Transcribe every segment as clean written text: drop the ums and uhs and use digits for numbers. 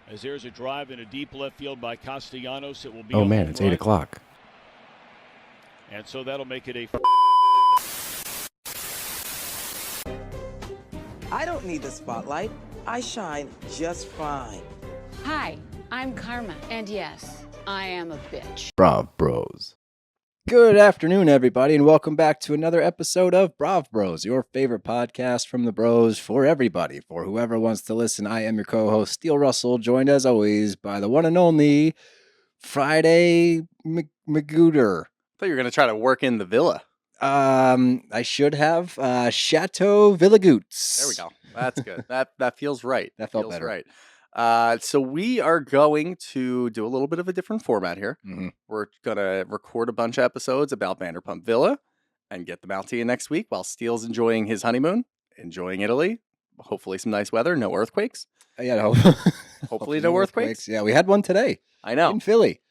As there's a drive in a deep left field by Castellanos, it will be. Oh man, it's 8 o'clock. And so that'll make it a. I don't need the spotlight. I shine just fine. Hi, I'm Karma, and yes, I am a bitch. BravBros. Good afternoon, everybody, and welcome back to another episode of BravBros, your favorite podcast from the bros for everybody, for whoever wants to listen. I am your co-host, Steele Russell, joined as always by the one and only Friday Magooter. I thought you were going to try to work in the villa. I should have Chateau Villagoots. There we go. That's good. That feels right. That felt feels better. Right. So we are going to do a little bit of a different format here. Mm-hmm. We're going to record a bunch of episodes about Vanderpump Villa and get them out to you next week while Steele's enjoying his honeymoon, enjoying Italy, hopefully some nice weather, no earthquakes. Yeah, no. Hopefully no earthquakes. Yeah, we had one today. I know. In Philly.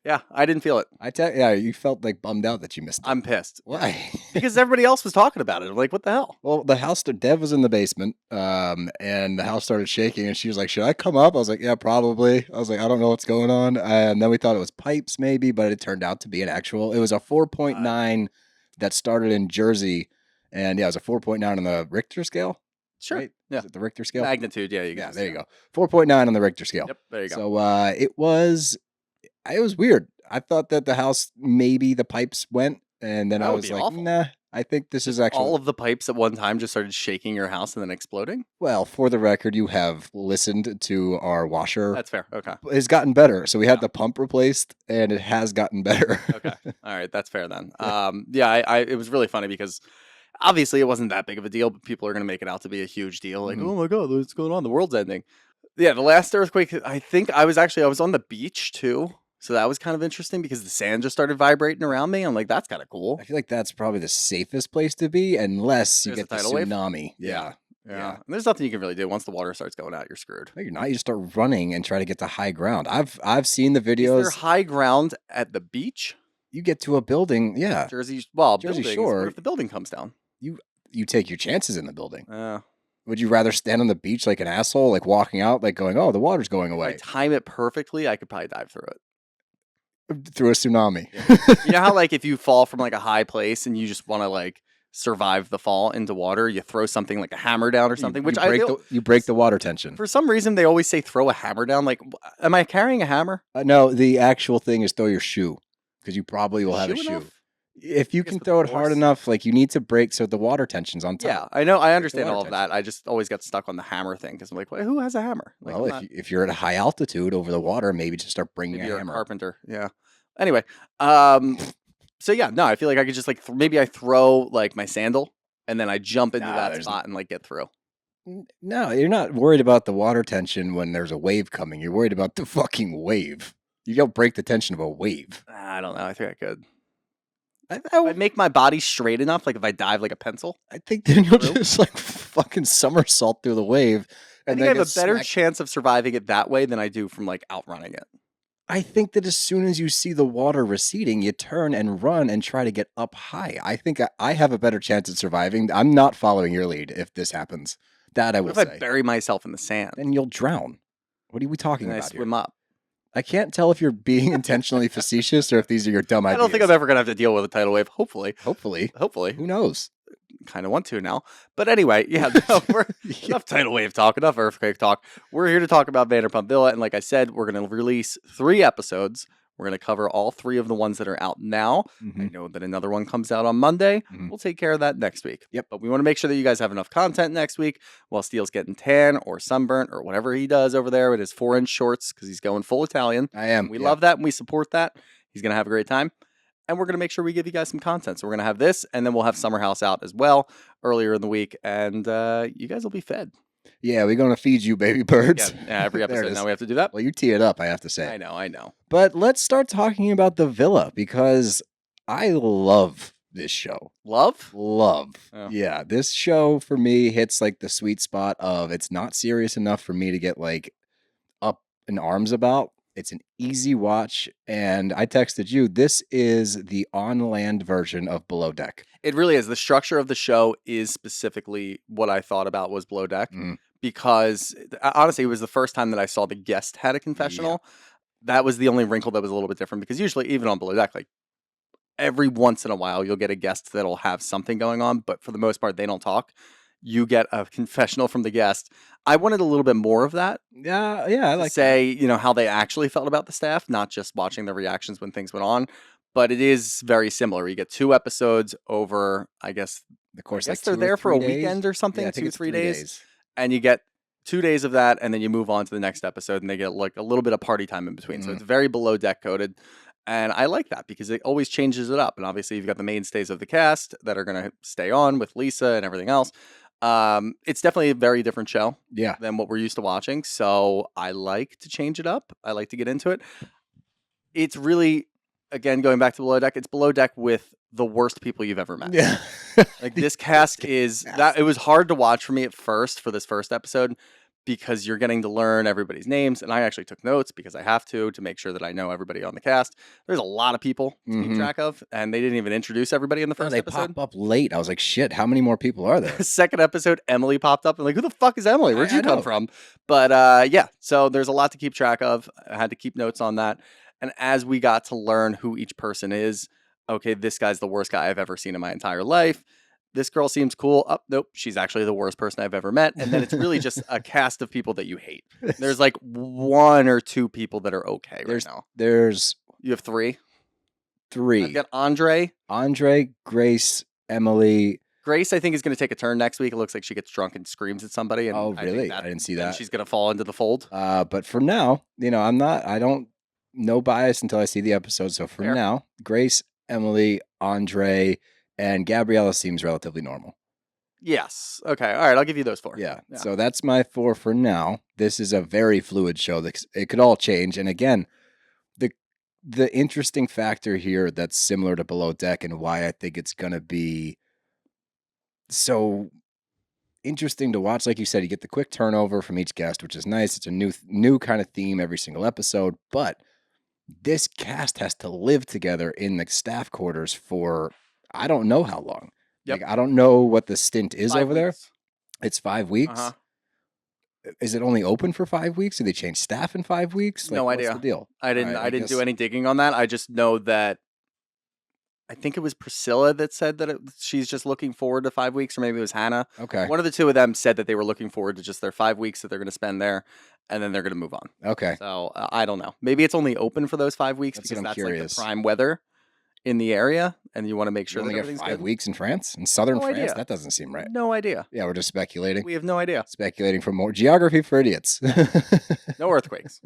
Yeah, I didn't feel it. Yeah, you felt like bummed out that you missed it. I'm pissed. Why? Because everybody else was talking about it. I'm like, what the hell? Well, Dev was in the basement, and the house started shaking, and she was like, should I come up? I was like, yeah, probably. I was like, I don't know what's going on. And then we thought it was pipes maybe, but it turned out to be it was a 4.9 that started in Jersey, and yeah, it was a 4.9 on the Richter scale. Sure. Right? Yeah. Is it the Richter scale? Magnitude, yeah. Yeah, there you go. 4.9 on the Richter scale. Yep, there you go. So it was weird. I thought that the house, maybe the pipes went, and then That I would was be like, awful. nah, I think this is actually... All of the pipes at one time just started shaking your house and then exploding? Well, for the record, you have listened to our washer. That's fair. Okay. It's gotten better. So we had the pump replaced, and it has gotten better. Okay. All right. That's fair then. It was really funny because obviously it wasn't that big of a deal, but people are going to make it out to be a huge deal. Like, oh my God, what's going on? The world's ending. Yeah, the last earthquake, I think I was on the beach too. So that was kind of interesting because the sand just started vibrating around me. I'm like, that's kind of cool. I feel like that's probably the safest place to be, unless you There's get a the tidal wave? tsunami. Yeah. And there's nothing you can really do. Once the water starts going out, you're screwed. No, you're not. You just start running and try to get to high ground. I've seen the Is videos. there high ground at the beach? You get to a building, yeah. Jersey Jersey buildings. Shore. What if the building comes down? You take your chances in the building. Uh, Would you rather stand on the beach like an asshole, like walking out, like going, oh, the water's going if I away? time it perfectly, I could probably dive through it. Through a tsunami. You know how like if you fall from like a high place and you just want to like survive the fall into water, you throw something like a hammer down or something, which you break the water tension. For some reason they always say throw a hammer down. Like, am I carrying a hammer? No, the actual thing is throw your shoe, because you probably will have a shoe. Enough? If you guess can the throw it hard force. enough, like you need to break so the water tension's on top. Yeah, I know. I understand water all of that. I just always got stuck on the hammer thing because I'm like, well, who has a hammer? Like, Well, if you're at a high altitude over the water, maybe just start bringing maybe a you're hammer. a carpenter. Yeah. Anyway, so yeah, no, I feel like I could just like maybe I throw like my sandal and then I jump into that spot and like get through. No, you're not worried about the water tension when there's a wave coming. You're worried about the fucking wave. You don't break the tension of a wave. I don't know. I think I could. I If I make my body straight enough, like if I dive like a pencil, think then you'll True. just like fucking somersault through the wave. I And think I then have a get better smacked. chance of surviving it that way than I do from like outrunning it. I think that as soon as you see the water receding, you turn and run and try to get up high. I think I have a better chance at surviving. I'm not following your lead if this happens. That I will What if I say. bury myself in the sand Then you'll drown. What are we talking and I about here? swim up? I can't tell if you're being intentionally facetious or if these are your dumb I ideas. don't think I'm ever gonna have to deal with a tidal wave. Hopefully, Hopefully. Who knows? kind of want to now. But anyway, yeah, no, we're enough tidal wave talk, enough earthquake talk. We're here to talk about Vanderpump Villa, and like I said, we're going to release 3 episodes. We're going to cover all 3 of the ones that are out now. I know that another one comes out on Monday. We'll take care of that next week. Yep. But we want to make sure that you guys have enough content next week while Steele's getting tan or sunburnt or whatever he does over there with his 4-inch shorts because he's going full Italian. I am. We love that and we support that. He's going to have a great time. And we're going to make sure we give you guys some content. So we're going to have this, and then we'll have Summer House out as well earlier in the week. And you guys will be fed. Yeah, we're going to feed you, baby birds. Yeah, every There it episode. is. Now we have to do that. Well, you tee it up, I have to say. I know. But let's start talking about the villa, because I love this show. Love? Love. Oh. Yeah, this show for me hits like the sweet spot of it's not serious enough for me to get like up in arms about. It's an easy watch, and I texted you, this is the on-land version of Below Deck. It really is. The structure of the show is specifically what I thought about was Below Deck. because honestly, it was the first time that I saw the guest had a confessional. That was the only wrinkle that was a little bit different because usually, even on Below Deck, like every once in a while, you'll get a guest that'll have something going on, but for the most part, they don't talk. You get a confessional from the guest. I wanted a little bit more of that. Yeah, I To like say, you know, how they actually felt about the staff, not just watching their reactions when things went on. But it is very similar. You get 2 episodes over, I guess, the course. I guess Like they're 2 or there for a 3 days? weekend or something, Yeah, I think 2, it's 3 3 days. And you get 2 days of that, and then you move on to the next episode, and they get like a little bit of party time in between. So it's very Below Deck coded. And I like that because it always changes it up. And obviously, you've got the mainstays of the cast that are going to stay on with Lisa and everything else. It's definitely a very different show than what we're used to watching. So I like to change it up. I like to get into it. It's really, again, going back to Below Deck, it's Below Deck with the worst people you've ever met. Yeah. Like this cast is that it was hard to watch for me at first for this first episode because you're getting to learn everybody's names. And I actually took notes because I have to make sure that I know everybody on the cast. There's a lot of people to keep track of, and they didn't even introduce everybody in the first episode. They pop up late. I was like, shit, how many more people are there? Second episode, Emily popped up and like, who the fuck is Emily? Where'd you come from? But yeah, so there's a lot to keep track of. I had to keep notes on that. And as we got to learn who each person is, okay, this guy's the worst guy I've ever seen in my entire life. This girl seems cool. Oh, nope, she's actually the worst person I've ever met. And then it's really just a cast of people that you hate. There's like 1 or 2 people that are okay right now. You have 3? 3. I've got Andre, Grace, Emily. Grace, I think, is going to take a turn next week. It looks like she gets drunk and screams at somebody. And oh, really? I didn't see that. She's going to fall into the fold. But for now, you know, I don't no bias until I see the episode. So for now, Grace, Emily, Andre, and Gabriella seems relatively normal. Yes. Okay. All right. I'll give you those 4. Yeah. So that's my 4 for now. This is a very fluid show. It could all change. And again, the interesting factor here that's similar to Below Deck and why I think it's going to be so interesting to watch. Like you said, you get the quick turnover from each guest, which is nice. It's a new kind of theme every single episode. But this cast has to live together in the staff quarters for I don't know how long. Yep. Like, I don't know what the stint is 5 over weeks. there. It's 5 weeks. Uh-huh. Is it only open for 5 weeks? Do they change staff in 5 weeks? Like, no what's idea. the deal? I didn't do any digging on that. I just know that I think it was Priscilla that said that she's just looking forward to 5 weeks, or maybe it was Hannah. Okay. One of the 2 of them said that they were looking forward to just their 5 weeks that they're going to spend there, and then they're going to move on. Okay. So I don't know. Maybe it's only open for those 5 weeks because that's like the prime weather in the area, and you want to make sure that everything's good. 5 weeks in France, in southern France. Idea. That doesn't seem right. No idea. Yeah, we're just speculating. We have no idea. Speculating for more geography for idiots. No earthquakes.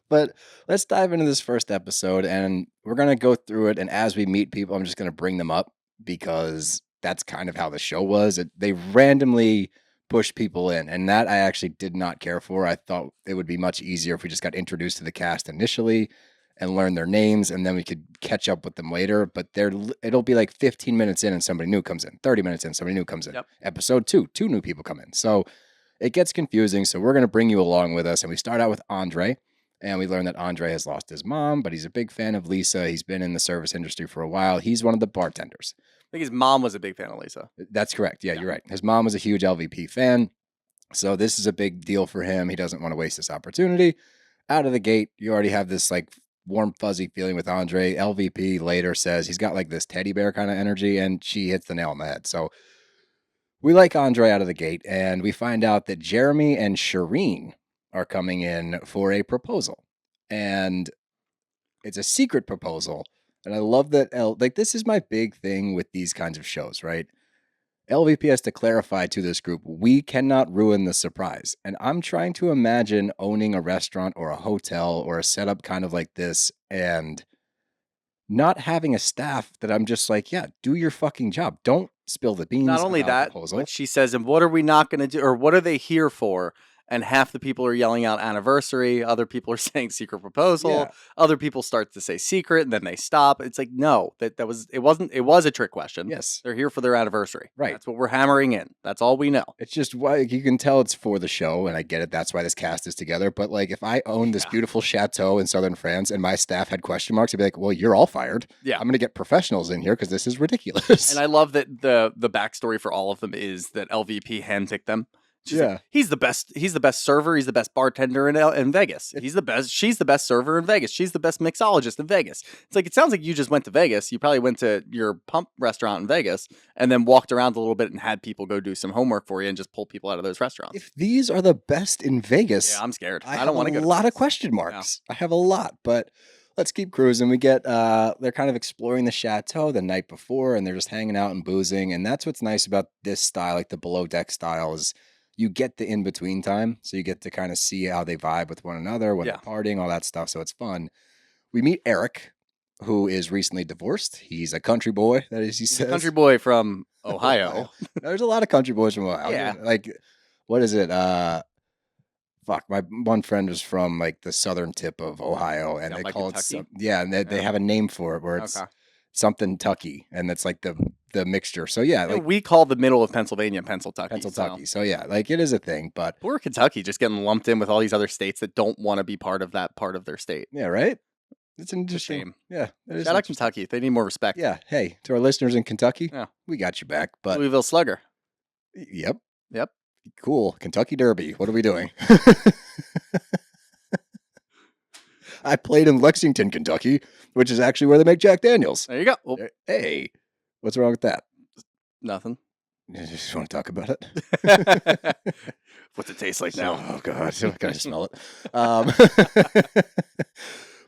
But let's dive into this first episode, and we're going to go through it. And as we meet people, I'm just going to bring them up because that's kind of how the show was. They randomly push people in, and that I actually did not care for. I thought it would be much easier if we just got introduced to the cast initially and learn their names, and then we could catch up with them later. But it'll be like 15 minutes in and somebody new comes in. 30 minutes in, somebody new comes in. Yep. Episode 2, 2 new people come in. So it gets confusing. So we're going to bring you along with us, and we start out with Andre. And we learn that Andre has lost his mom, but he's a big fan of Lisa. He's been in the service industry for a while. He's one of the bartenders. I think his mom was a big fan of Lisa. That's correct. Yeah, you're right. His mom was a huge LVP fan. So this is a big deal for him. He doesn't want to waste this opportunity. Out of the gate, you already have this like warm, fuzzy feeling with Andre. LVP later says he's got like this teddy bear kind of energy, and she hits the nail on the head. So we like Andre out of the gate, and we find out that Jeremy and Shireen are coming in for a proposal, and it's a secret proposal. And I love that this is my big thing with these kinds of shows, right? LVP has to clarify to this group, we cannot ruin the surprise. And I'm trying to imagine owning a restaurant or a hotel or a setup kind of like this and not having a staff that I'm just like, yeah, do your fucking job. Don't spill the beans. Not only that, but she says, and what are we not going to do, or what are they here for? And half the people are yelling out anniversary. Other people are saying secret proposal. Yeah. Other people start to say secret, and then they stop. It's like, no, it was a trick question. Yes. They're here for their anniversary. Right. That's what we're hammering in. That's all we know. It's just why you can tell it's for the show, and I get it. That's why this cast is together. But like, if I owned this beautiful chateau in southern France and my staff had question marks, I'd be like, well, you're all fired. Yeah. I'm going to get professionals in here because this is ridiculous. And I love that the backstory for all of them is that LVP handpicked them. She's like, he's the best server. He's the best bartender in Vegas. She's the best server in Vegas. She's the best mixologist in Vegas. It's like, it sounds like you just went to Vegas. You probably went to your pump restaurant in Vegas and then walked around a little bit and had people go do some homework for you and just pull people out of those restaurants. If these are the best in Vegas, yeah, I'm scared. I don't want to go. A lot of question marks. Yeah. I have a lot, but let's keep cruising. We get they're kind of exploring the chateau the night before, and they're just hanging out and boozing. And that's what's nice about this style, like the below deck style, is you get the in between time, so you get to kind of see how they vibe with one another when they're partying, all that stuff. So it's fun. We meet Eric, who is recently divorced. He's a country boy. That is, he says, a country boy from Ohio. There's a lot of country boys from Ohio. Yeah, like what is it? Fuck, my one friend is from like the southern tip of Ohio, and they call it and they have a name for it where it's something Tucky, and it's like the mixture. So like we call the middle of Pennsylvania Pennsyltucky. So like it is a thing, but poor Kentucky just getting lumped in with all these other states that don't want to be part of that part of their state. Yeah, right. It's an interesting shame. Yeah, shout out Kentucky. They need more respect. Yeah. Hey, to our listeners in Kentucky, we got you back. But Louisville Slugger. Yep. Cool. Kentucky Derby. What are we doing? I played in Lexington, Kentucky, which is actually where they make Jack Daniels. There you go. Well, hey, what's wrong with that? Nothing. You just want to talk about it? What's it taste like now? Oh, God. Can I smell it?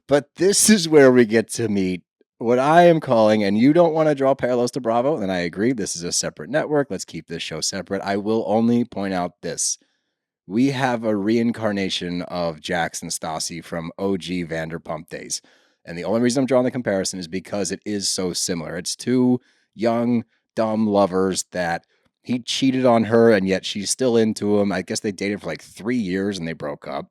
But this is where we get to meet what I am calling, and you don't want to draw parallels to Bravo, then I agree. This is a separate network. Let's keep this show separate. I will only point out this. We have a reincarnation of Jax and Stassi from OG Vanderpump days. And the only reason I'm drawing the comparison is because it is so similar. It's two young, dumb lovers that he cheated on her, and yet she's still into him. I guess they dated for like 3 years and they broke up.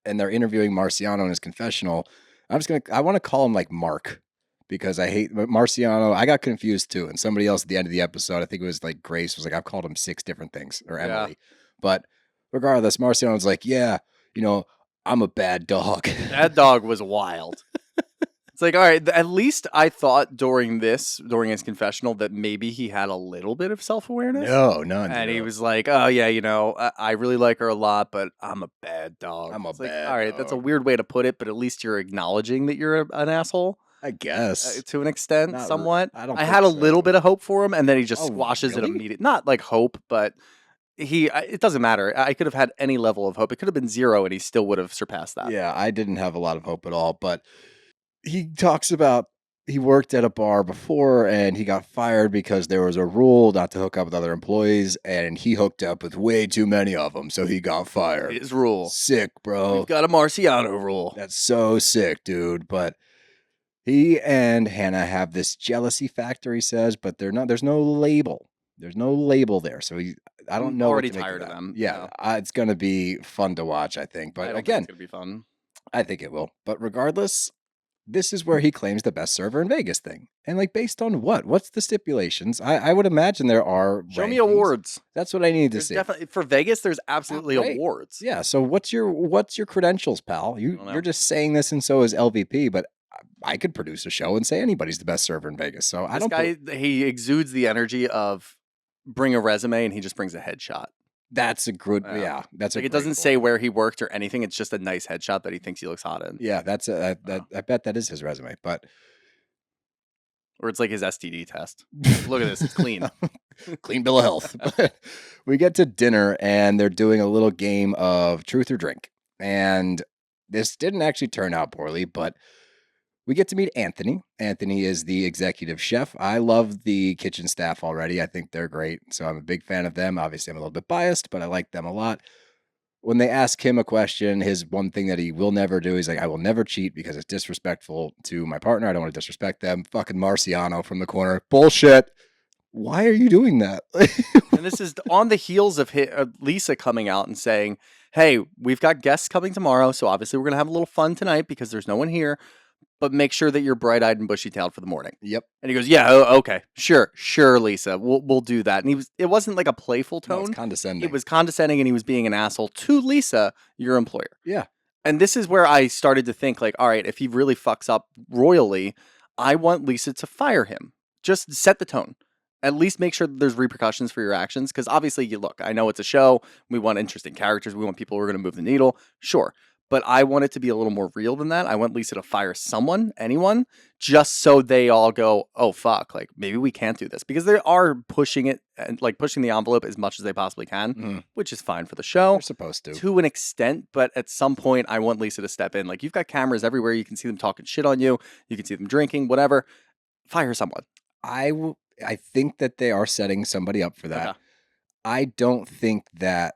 And they're interviewing Marciano in his confessional. I want to call him like Mark, because I hate Marciano. I got confused too. And somebody else at the end of the episode, I think it was like Grace, was like, I've called him 6 different things, or Emily. But regardless, Marciano's like, I'm a bad dog. That dog was wild. It's like, all right, at least I thought during his confessional that maybe he had a little bit of self-awareness. No, none. And he was like, oh, yeah, I really like her a lot, but I'm a bad dog. I'm a bad dog. All right, that's a weird way to put it, but at least you're acknowledging that you're an assoul. I guess. To an extent, somewhat. I had a little bit of hope for him, and then he just squashes really? it immediately. Not like hope, but it doesn't matter. I could have had any level of hope. It could have been 0, and he still would have surpassed that. Yeah, I didn't have a lot of hope at all, but he talks about he worked at a bar before and he got fired because there was a rule not to hook up with other employees, and he hooked up with way too many of them, so he got fired. His rule. Sick, bro. We've got a Marciano rule. That's so sick, dude. But he and Hannah have this jealousy factor, he says, but there's no label. There's no label there. So I don't know. I'm already tired of them. Yeah, it's going to be fun to watch, I think. But again, it's going to be fun. I think it will. But regardless, this is where he claims the best server in Vegas thing. And like, based on what? What's the stipulations? I would imagine there are Show rankings. me awards. That's what I need to see. Definitely for Vegas, there's absolutely awards. Yeah. So what's your credentials, pal? You're just saying this, and so is LVP, but I could produce a show and say anybody's the best server in Vegas. So he exudes the energy of bring a resume, and he just brings a headshot. That's a good, that's like, it doesn't say where he worked or anything. It's just a nice headshot that he thinks he looks hot in. Yeah, I bet that is his resume, or it's like his STD test. Look at this, it's clean. Clean bill of health. We get to dinner and they're doing a little game of truth or drink. And this didn't actually turn out poorly, but we get to meet Anthony. Anthony is the executive chef. I love the kitchen staff already. I think they're great. So I'm a big fan of them. Obviously, I'm a little bit biased, but I like them a lot. When they ask him a question, his one thing that he will never do, he's like, I will never cheat because it's disrespectful to my partner. I don't want to disrespect them. Fucking Marciano from the corner. Bullshit. Why are you doing that? And this is on the heels of Lisa coming out and saying, hey, we've got guests coming tomorrow, so obviously we're going to have a little fun tonight because there's no one here. But make sure that you're bright-eyed and bushy-tailed for the morning. Yep. And he goes, yeah, okay, sure, Lisa, we'll do that. And it wasn't like a playful tone. No, it was condescending. It was condescending, and he was being an asshole to Lisa, your employer. Yeah. And this is where I started to think, like, all right, if he really fucks up royally, I want Lisa to fire him. Just set the tone. at least make sure that there's repercussions for your actions. Because obviously, look, I know it's a show. We want interesting characters. We want people who are going to move the needle. Sure. But I want it to be a little more real than that. I want Lisa to fire someone, anyone, just so they all go, oh, fuck, like maybe we can't do this. Because they are pushing it and like pushing the envelope as much as they possibly can, which is fine for the show. They're supposed to an extent. But at some point, I want Lisa to step in. Like, you've got cameras everywhere. You can see them talking shit on you. You can see them drinking, whatever. Fire someone. I think that they are setting somebody up for that. Okay. I don't think that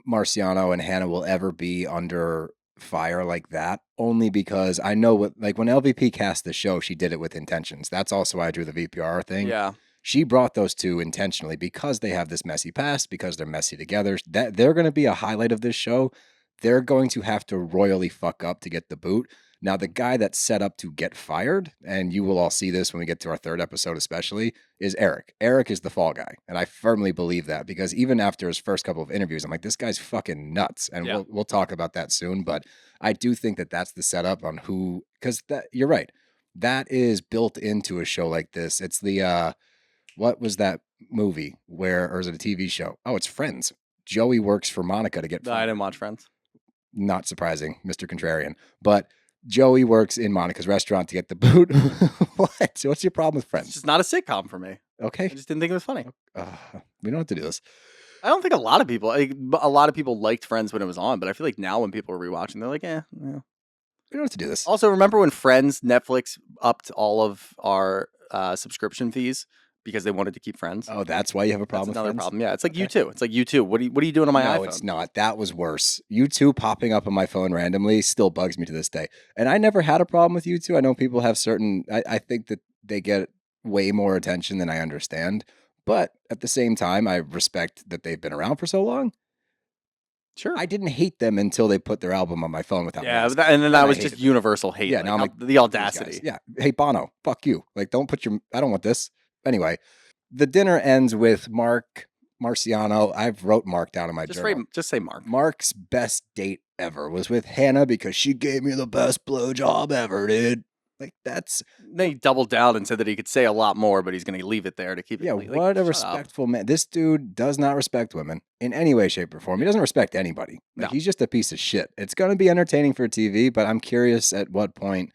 Marciano and Hannah will ever be under fire like that, only because I know what, like when LVP cast the show, she did it with intentions. That's also why I drew the VPR thing. Yeah. She brought those two intentionally because they have this messy past, because they're messy together. That they're going to be a highlight of this show. They're going to have to royally fuck up to get the boot. Now, the guy that's set up to get fired, and you will all see this when we get to our third episode especially, is Eric. Eric is the fall guy, and I firmly believe that because even after his first couple of interviews, I'm like, this guy's fucking nuts, and we'll talk about that soon, but I do think that that's the setup on who, because you're right, that is built into a show like this. It's the, what was that movie or is it a TV show? Oh, it's Friends. Joey works for Monica to get fired. I didn't watch Friends. Not surprising, Mr. Contrarian, but Joey works in Monica's restaurant to get the boot. What? What's your problem with Friends? It's just not a sitcom for me. Okay. I just didn't think it was funny. We don't have to do this. I don't think a lot of people liked Friends when it was on, but I feel like now when people are rewatching, they're like, yeah. We don't have to do this. Also, remember when Friends, Netflix upped all of our subscription fees because they wanted to keep Friends? Oh, that's why you have a problem with another Friends? problem. Yeah, it's like U2. It's like U2. What are you doing on my iPhone? No, it's not. That was worse. U2 popping up on my phone randomly still bugs me to this day. And I never had a problem with U2. I know people have I think that they get way more attention than I understand. But at the same time, I respect that they've been around for so long. Sure. I didn't hate them until they put their album on my phone without Yeah, music. and then that was just them. universal hate. Yeah, like, now I'm like, the audacity. Yeah. Hey, Bono, fuck you. Like, don't put I don't want this. Anyway, the dinner ends with Marciano. I've wrote Mark down in my journal. Just say Mark. Mark's best date ever was with Hannah because she gave me the best blowjob ever, dude. Like, that's... Then he doubled down and said that he could say a lot more, but he's going to leave it there to keep it Yeah, clean. what a shut respectful man. This dude does not respect women in any way, shape, or form. He doesn't respect anybody. Like, No. he's just a piece of shit. It's going to be entertaining for TV, but I'm curious at what point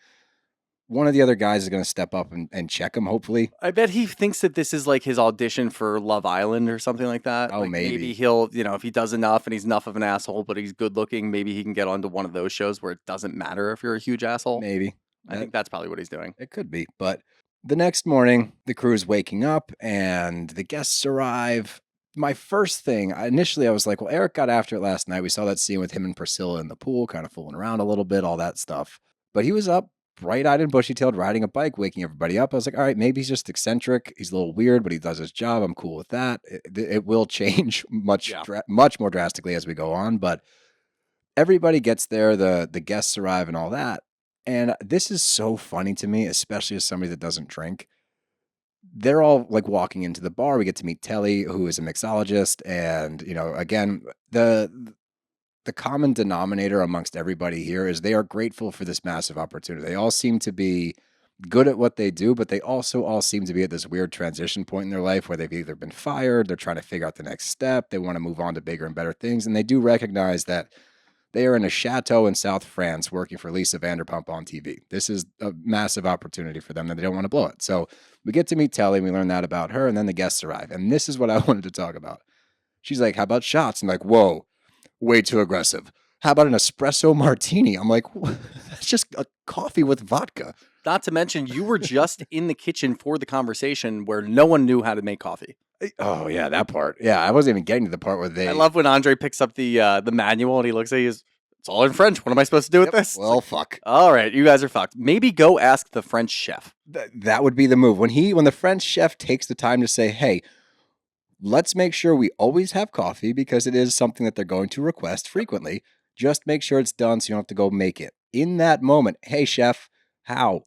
one of the other guys is going to step up and check him, hopefully. I bet he thinks that this is like his audition for Love Island or something like that. Oh, like maybe he'll, if he does enough and he's enough of an asshole, but he's good looking, maybe he can get onto one of those shows where it doesn't matter if you're a huge asshole. Maybe. I think that's probably what he's doing. It could be. But the next morning, the crew is waking up and the guests arrive. My first thing, initially I was like, well, Eric got after it last night. We saw that scene with him and Priscilla in the pool, kind of fooling around a little bit, all that stuff. But he was up, bright-eyed and bushy-tailed, riding a bike, waking everybody up. I was like, all right, maybe he's just eccentric. He's a little weird, but he does his job. I'm cool with that. It will change much more drastically as we go on. But everybody gets there. The guests arrive and all that. And this is so funny to me, especially as somebody that doesn't drink. They're all like walking into the bar. We get to meet Telly, who is a mixologist. And, again, the common denominator amongst everybody here is they are grateful for this massive opportunity. They all seem to be good at what they do, but they also all seem to be at this weird transition point in their life where they've either been fired, they're trying to figure out the next step, they want to move on to bigger and better things. And they do recognize that they are in a chateau in South France working for Lisa Vanderpump on TV. This is a massive opportunity for them that they don't want to blow it. So we get to meet Telly, and we learn that about her, and then the guests arrive. And this is what I wanted to talk about. She's like, how about shots? I'm like, whoa, way too aggressive. How about an espresso martini? I'm like, that's just a coffee with vodka. Not to mention, you were just in the kitchen for the conversation where no one knew how to make coffee. Oh, yeah, that part. Yeah, I wasn't even getting to the part where they... I love when Andre picks up the manual and he looks at you, it's all in French. What am I supposed to do with this? Well, fuck. All right, you guys are fucked. Maybe go ask the French chef. That would be the move. When the French chef takes the time to say, hey, let's make sure we always have coffee because it is something that they're going to request frequently. Just make sure it's done so you don't have to go make it. In that moment, hey, chef, how?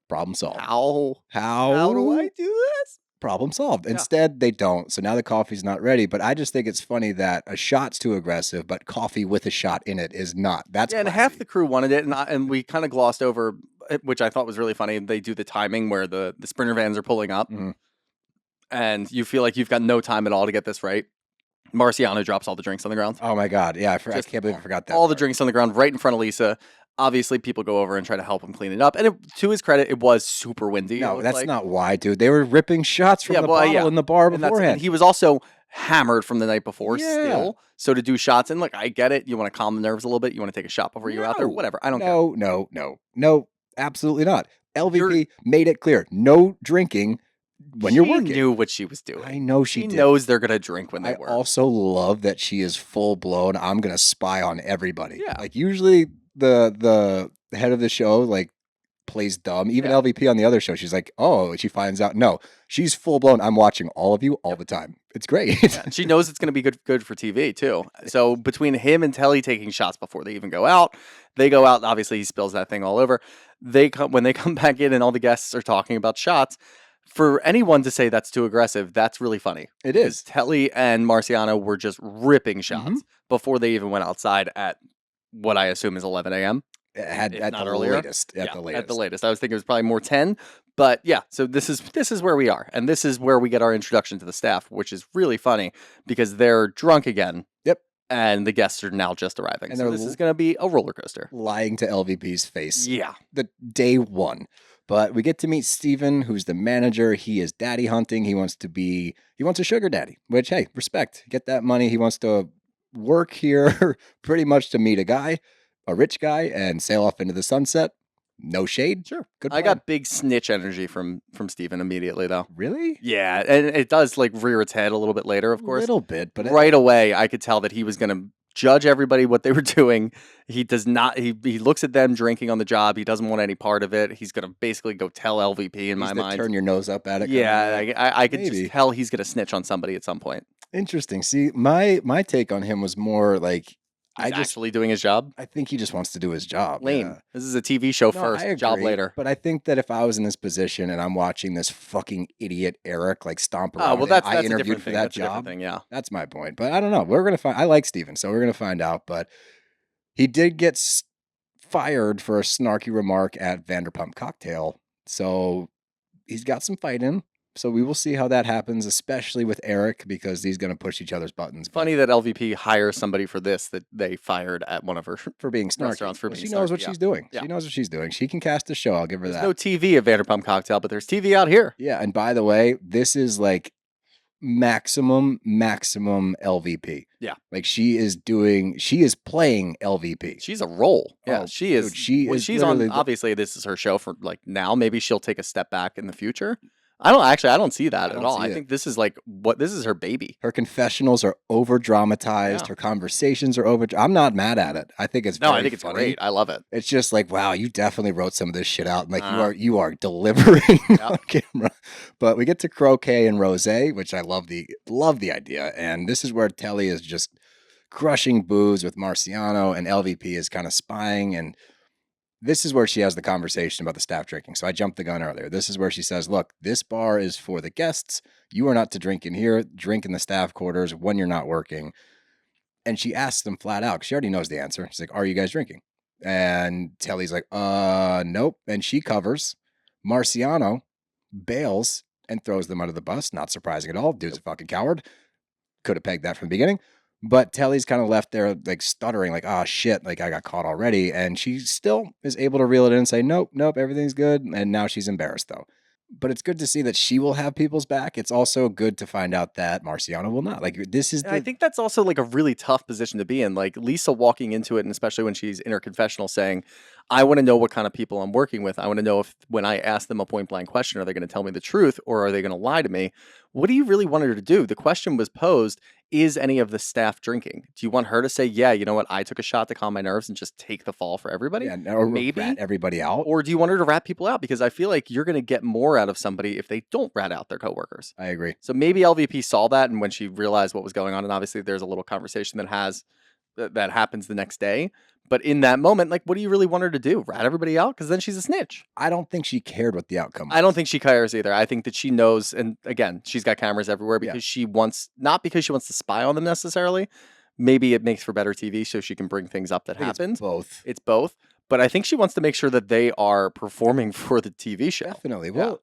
Problem solved. How do I do this? Problem solved. Instead, they don't. So now the coffee's not ready. But I just think it's funny that a shot's too aggressive, but coffee with a shot in it is not. That's and classy. half the crew wanted it, and we kind of glossed over, which I thought was really funny. They do the timing where the Sprinter vans are pulling up. Mhm. and you feel like you've got no time at all to get this right. Marciano drops all the drinks on the ground. Oh my God. Yeah, I can't believe I forgot that. All the part. drinks on the ground right in front of Lisa. Obviously, people go over and try to help him clean it up. And to his credit, it was super windy. No, that's not why, dude. They were ripping shots from the bottle in the bar and beforehand. And he was also hammered from the night before Yeah. still. So to do shots, and look, I get it. You want to calm the nerves a little bit. You want to take a shot before you go out there. Whatever. I don't care. No, absolutely not. LVP made it clear. No drinking when you're working. She knew what she was doing. I know she did. knows they're going to drink when they work. I also love that she is full blown. I'm going to spy on everybody. Yeah. Like usually the head of the show like plays dumb. Even LVP on the other show, she's like, oh, she finds out. No, she's full blown. I'm watching all of you all the time. It's great. She knows it's going to be good for TV too. So between him and Telly taking shots before they even go out, they go out. Obviously, he spills that thing all over. When they come back in and all the guests are talking about shots. For anyone to say that's too aggressive, that's really funny. It is. Telly and Marciano were just ripping shots before they even went outside at what I assume is 11 a.m. At the latest. At the latest. I was thinking it was probably more 10. But yeah, so this is where we are. And this is where we get our introduction to the staff, which is really funny because they're drunk again. Yep. And the guests are now just arriving. And so this is going to be a roller coaster. Lying to LVP's face. Yeah. The day one. But we get to meet Steven, who's the manager. He is daddy hunting. He wants a sugar daddy, which, hey, respect. Get that money. He wants to work here pretty much to meet a rich guy, and sail off into the sunset. No shade. Sure. Good I plan. got big snitch energy from Steven immediately, though. Really? Yeah. And it does like rear its head a little bit later, of course. A little bit. But right away, I could tell that he was going to judge everybody what they were doing. He does not. He looks at them drinking on the job. He doesn't want any part of it. He's going to basically go tell LVP in my mind. Turn your nose up at it. Yeah, I could just tell he's going to snitch on somebody at some point. Interesting. See, my take on him was more like He's actually doing his job. I think he just wants to do his job. Lame. Yeah. This is a TV show No, first, I agree, job later. But I think that if I was in this position and I'm watching this fucking idiot Eric like stomp around, I interviewed for that job. Yeah, that's my point. But I don't know. We're gonna find. I like Steven, so we're gonna find out. But he did get fired for a snarky remark at Vanderpump Cocktail, so he's got some fight in. So we will see how that happens, especially with Eric, because he's going to push each other's buttons. Funny that LVP hires somebody for this that they fired at one of her for being snarky. Restaurants. She knows what she's doing. Yeah. She knows what she's doing. She can cast a show. I'll give her that. There's no TV at Vanderpump Cocktail, but there's TV out here. Yeah, and by the way, this is like maximum LVP. Yeah, like she is playing LVP. She's a role. Yeah, oh, she is. Dude, she's on. Obviously, this is her show for like now. Maybe she'll take a step back in the future. I don't see that at all. I think this is this is her baby. Her confessionals are over dramatized. Yeah. Her conversations are over. I'm not mad at it. I think it's I think it's great. I love it. It's just like, wow, you definitely wrote some of this shit out. Like you are delivering on camera. But we get to croquet and rosé, which I love the idea. And this is where Telly is just crushing booze with Marciano, and LVP is kind of spying. And this is where she has the conversation about the staff drinking. So I jumped the gun earlier. This is where she says, look, this bar is for the guests. You are not to drink in here. Drink in the staff quarters when you're not working. And she asks them flat out, because she already knows the answer. She's like, are you guys drinking? And Telly's like, nope. And she covers. Marciano bails and throws them under the bus. Not surprising at all. Dude's a fucking coward. Could have pegged that from the beginning. But Telly's kind of left there like stuttering, like, oh shit, like I got caught already. And she still is able to reel it in and say, nope, everything's good. And now she's embarrassed though. But it's good to see that she will have people's back. It's also good to find out that Marciano will not. Like this is I think that's also like a really tough position to be in. Like Lisa walking into it, and especially when she's in her confessional saying, I want to know what kind of people I'm working with. I want to know if when I ask them a point blank question, are they going to tell me the truth or are they going to lie to me? What do you really want her to do? The question was posed, is any of the staff drinking? Do you want her to say, yeah, you know what? I took a shot to calm my nerves and just take the fall for everybody? Yeah, or maybe rat everybody out. Or do you want her to rat people out? Because I feel like you're going to get more out of somebody if they don't rat out their coworkers. I agree. So maybe LVP saw that, and when she realized what was going on, and obviously there's a little conversation that happens the next day. But in that moment, like, what do you really want her to do? Rat everybody out? Because then she's a snitch. I don't think she cared what the outcome was. I don't think she cares either. I think that she knows, and again, she's got cameras everywhere because she wants, not because she wants to spy on them necessarily. Maybe it makes for better TV so she can bring things up that happened. It's both. It's both. But I think she wants to make sure that they are performing for the TV show. Definitely. Well,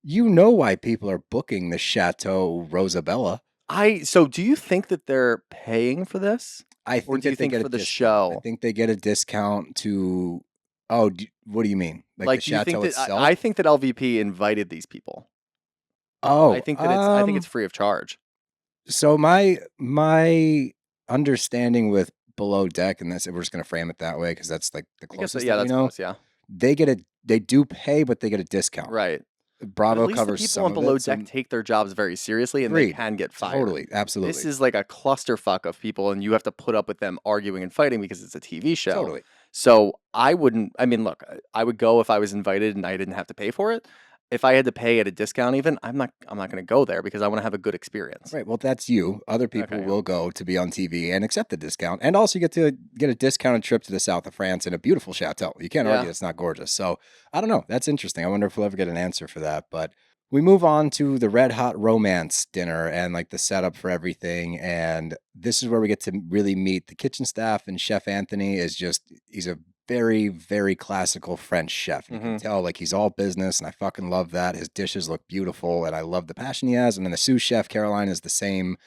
You know why people are booking the Chateau Rosabella. So do you think that they're paying for this? I Or think do you that they think get for a the discount. I show? think they get a discount to. Oh, what do you mean? Like the Do you think Chateau that itself? I think that LVP invited these people. Oh, I think it's free of charge. so my understanding with Below Deck, and this we're just gonna frame it that way because that's like the I guess closest that we that's know. close, yeah. They do pay, but they get a discount. Right. But Bravo at least the covers people some on of Below it. Deck take their jobs very seriously and they Agreed. can get fired. Totally, absolutely. This is like a clusterfuck of people and you have to put up with them arguing and fighting because it's a TV show. Totally. So I mean, look, I would go if I was invited and I didn't have to pay for it. If I had to pay at a discount even, I'm not going to go there because I want to have a good experience. Right. Well, that's you. Other people Okay, will go to be on TV and accept the discount. And also you get a discounted trip to the south of France in a beautiful chateau. You can't argue it's not gorgeous. So I don't know. That's interesting. I wonder if we'll ever get an answer for that. But we move on to the Red Hot Romance dinner and like the setup for everything. And this is where we get to really meet the kitchen staff. And Chef Anthony he's a very, very classical French chef. You can tell like he's all business, and I fucking love that. His dishes look beautiful, and I love the passion he has. And then the sous chef, Caroline, is the same.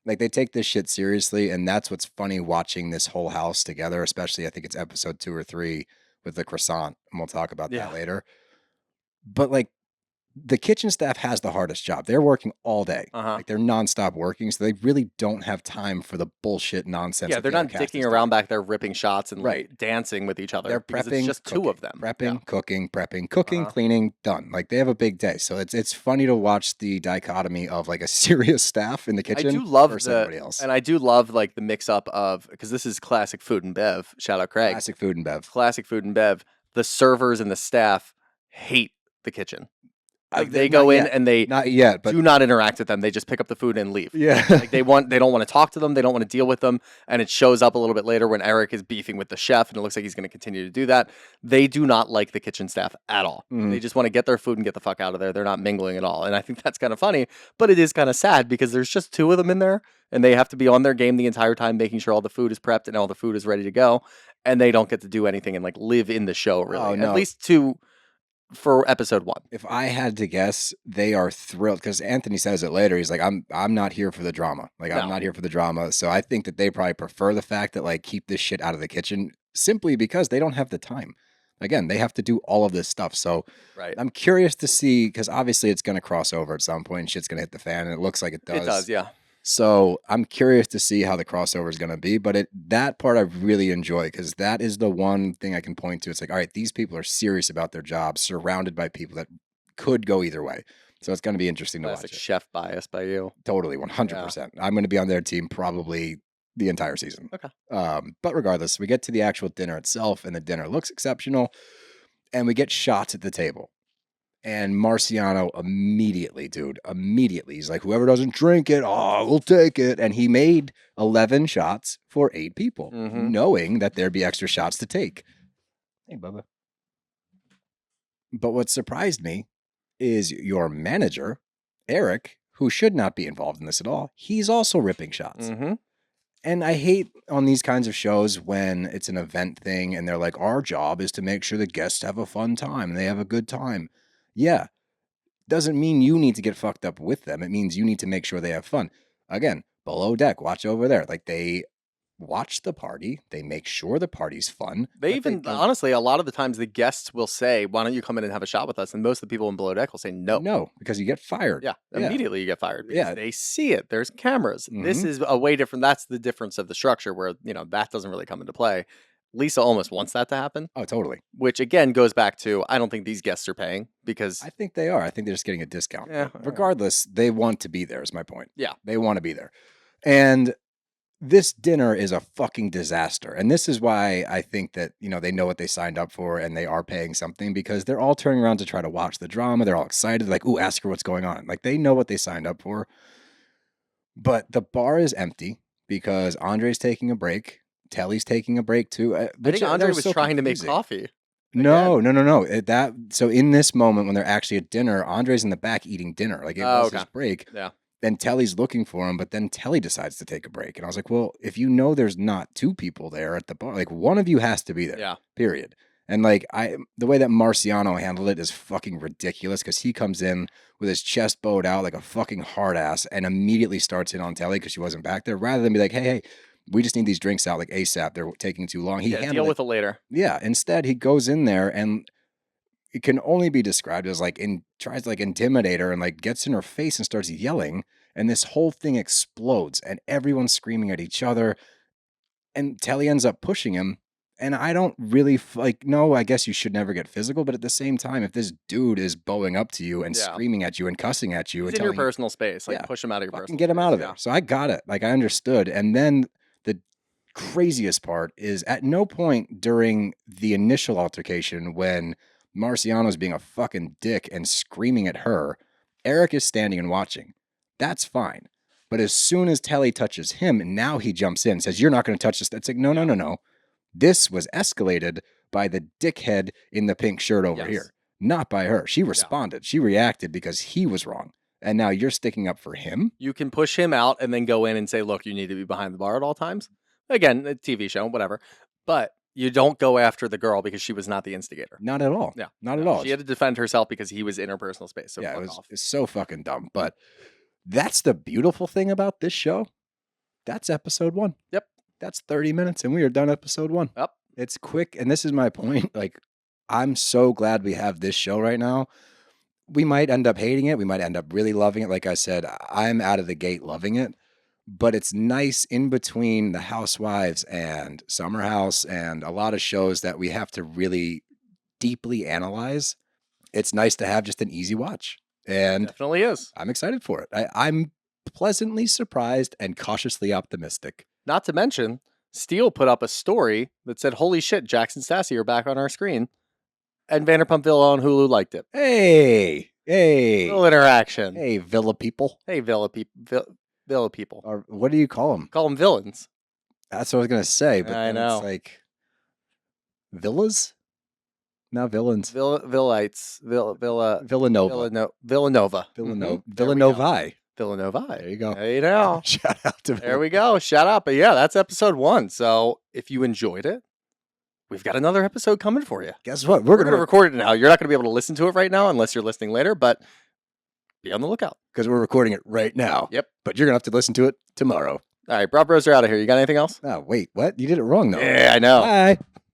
Like they take this shit seriously, and that's what's funny watching this whole house together, especially I think it's episode 2 or 3 with the croissant, and we'll talk about that later. But like the kitchen staff has the hardest job. They're working all day. Like they're nonstop working, so they really don't have time for the bullshit nonsense. Yeah, they're not dicking around back there ripping shots and Right. dancing with each other. They're because prepping, it's just cooking, two of them. prepping, cooking, cleaning, done. Like they have a big day, so it's funny to watch the dichotomy of like a serious staff in the kitchen. I do love versus everybody else. and I do love like the mix up of because this is classic food and bev. Shout out Craig. Classic food and bev. Classic food and bev. The servers and the staff hate the kitchen. Like they Not go in yet. and they Not yet, but do not interact with them. They just pick up the food and leave. yeah. Like they don't want to talk to them. They don't want to deal with them. And it shows up a little bit later when Eric is beefing with the chef and it looks like he's going to continue to do that. They do not like the kitchen staff at all. They just want to get their food and get the fuck out of there. They're not mingling at all. And I think that's kind of funny, but it is kind of sad because there's just 2 of them in there and they have to be on their game the entire time, making sure all the food is prepped and all the food is ready to go. And they don't get to do anything and like live in the show really. Oh, no. At least 2 for episode 1. If I had to guess, they are thrilled because Anthony says it later. He's like, I'm not here for the drama. Like, I'm not here for the drama. So I think that they probably prefer the fact that like keep this shit out of the kitchen simply because they don't have the time. Again, they have to do all of this stuff. So I'm curious to see because obviously it's going to cross over at some point and shit's going to hit the fan, and it looks like it does. It does, yeah. So I'm curious to see how the crossover is going to be, but that part I really enjoy because that is the one thing I can point to. It's like, all right, these people are serious about their jobs, surrounded by people that could go either way. So it's going to be interesting to watch. Chef bias by you. Totally, 100%. I'm going to be on their team probably the entire season. Okay. But regardless, we get to the actual dinner itself, and the dinner looks exceptional, and we get shots at the table. And Marciano immediately, he's like, whoever doesn't drink it, we'll take it. And he made 11 shots for 8 people, knowing that there'd be extra shots to take. Hey, Bubba. But what surprised me is your manager, Eric, who should not be involved in this at all, he's also ripping shots. And I hate on these kinds of shows when it's an event thing and they're like, our job is to make sure the guests have a fun time and they have a good time. Yeah. Doesn't mean you need to get fucked up with them. It means you need to make sure they have fun. Again, Below Deck, watch over there. Like they watch the party. They make sure the party's fun. They even, honestly, a lot of the times the guests will say, why don't you come in and have a shot with us? And most of the people in Below Deck will say no. No, because you get fired. Yeah, immediately you get fired because they see it. There's cameras. Mm-hmm. This is a way different. That's the difference of the structure where, that doesn't really come into play. Lisa almost wants that to happen. Oh, totally. Which again goes back to, I don't think these guests are paying because I think they are. I think they're just getting a discount. Yeah. Regardless, they want to be there is my point. Yeah. They want to be there. And this dinner is a fucking disaster. And this is why I think that, they know what they signed up for and they are paying something because they're all turning around to try to watch the drama. They're all excited. Like, ooh, ask her what's going on. Like they know what they signed up for. But the bar is empty because Andre's taking a break. Telly's taking a break too. I think Andre was trying to make coffee. No. So in this moment when they're actually at dinner, Andre's in the back eating dinner. Like it was his break. Yeah. Then Telly's looking for him, but then Telly decides to take a break. And I was like, well, if you know there's not 2 people there at the bar, like one of you has to be there. Yeah. Period. And like the way that Marciano handled it is fucking ridiculous because he comes in with his chest bowed out like a fucking hard ass and immediately starts in on Telly because she wasn't back there, rather than be like, hey, we just need these drinks out like ASAP. They're taking too long. He handled deal with it later. Yeah. Instead, he goes in there and it can only be described as like tries to like intimidate her and like gets in her face and starts yelling. And this whole thing explodes and everyone's screaming at each other. And Telly ends up pushing him. And I don't really no, I guess you should never get physical. But at the same time, if this dude is bowing up to you and screaming at you and cussing at you, it's in your personal space, like push him out of your personal space. Get him out of there. So I got it. Like I understood. And then the craziest part is at no point during the initial altercation when Marciano's being a fucking dick and screaming at her, Eric is standing and watching. That's fine. But as soon as Telly touches him, now he jumps in and says, you're not going to touch this. It's like, no. This was escalated by the dickhead in the pink shirt over here, not by her. She responded. She reacted because he was wrong. And now you're sticking up for him? You can push him out and then go in and say, look, you need to be behind the bar at all times. Again, a TV show, whatever. But you don't go after the girl because she was not the instigator. Not at all. Yeah. Not at all. She had to defend herself because he was in her personal space. So yeah, it's so fucking dumb. But that's the beautiful thing about this show. That's episode 1. Yep. That's 30 minutes and we are done episode 1. Yep. It's quick. And this is my point. Like, I'm so glad we have this show right now. We might end up hating it. We might end up really loving it. Like I said, I'm out of the gate loving it. But it's nice in between the Housewives and Summer House and a lot of shows that we have to really deeply analyze. It's nice to have just an easy watch. And definitely is. I'm excited for it. I'm pleasantly surprised and cautiously optimistic. Not to mention, Steele put up a story that said, holy shit, Jax and Stassi are back on our screen. And Vanderpump Villa on Hulu liked it. Hey. Little interaction. Hey, Villa people. Hey, Villa people. Or what do you call them? Call them villains. That's what I was going to say. But I know. It's like villas? Not villains. Villites. Villanova. Villanova. Villanovae. Villanova. There you go. There you go. Shout out to There we go. Shout out. But yeah, that's episode 1. So if you enjoyed it, we've got another episode coming for you. Guess what? We're going to record it now. You're not going to be able to listen to it right now unless you're listening later, but be on the lookout. Because we're recording it right now. Yep. But you're going to have to listen to it tomorrow. All right. BravBros are out of here. You got anything else? Oh, wait. What? You did it wrong, though. Yeah, I know. Bye.